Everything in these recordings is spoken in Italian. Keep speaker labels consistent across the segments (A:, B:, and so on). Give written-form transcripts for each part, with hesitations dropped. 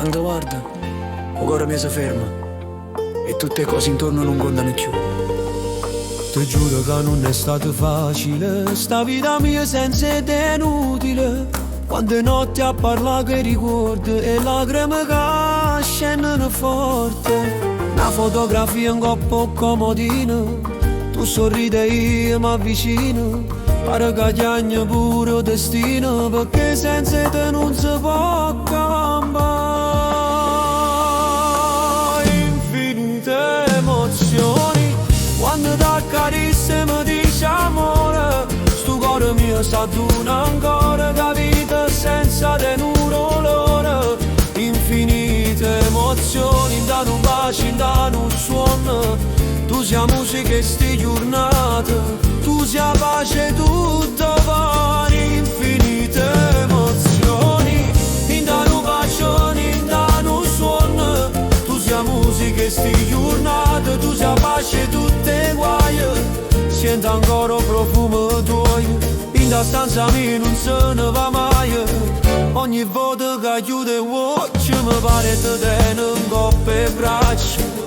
A: Quando guarda, il cuore mi si ferma e tutte le cose intorno non contano più.
B: Ti giuro che non è stato facile, sta vita mia senza te è inutile. Quante notti a parlare che ricordi e lacrime che scendono forte. Una fotografia in coppa comodina, tu sorridi e io mi avvicino. Pare che chiagna pure il destino, perché senza te non si può campare. Infinite emozioni, quando ti accarezzi e mi dici amore, sto cuore mio s'aduna ancora, capita senza tenere l'ora. Infinite emozioni, in un bacio, in un suono, tu sia musica e sti giornate, tu sia pace tutto va. Infinite emozioni, in un bacio, in un suono, tu sia musica e sti giornate, tu sia pace tutte guai. Sento ancora il profumo tuo, in da stanza mia non se ne va mai. Ogni volta che chiude il watch mi pare te tiene in coppa e braccia.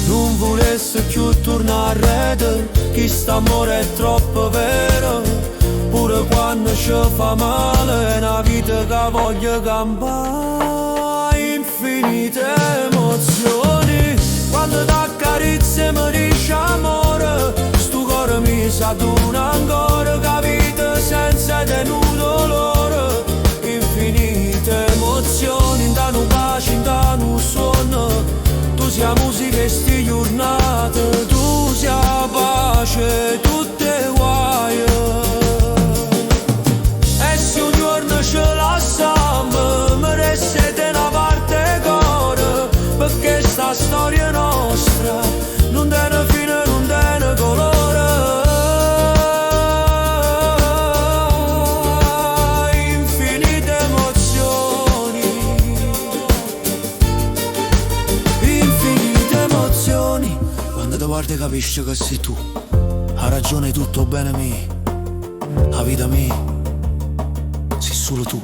B: Non volessi più tornare a rete, che st'amore è troppo vero. Pure quando ci fa male è una vita che voglio campare. Infinite emozioni, quando ti accarezzi e mi dici amore, sto cuore mi s'aduna ancora, capita senza tenuto dolore. Infinite emozioni, in un bacio, in un suono, tu sia musica e sti giornate, tu sia pace tutte guai. E se un giorno ce la siamo, mi resta una parte cuore, perché sta storia nostra non tiene fine, non tiene colore. Infinite emozioni, infinite emozioni. Quando ti guardi capisci che sei tu, ha ragione tutto bene mio, la vita mia, sei solo tu.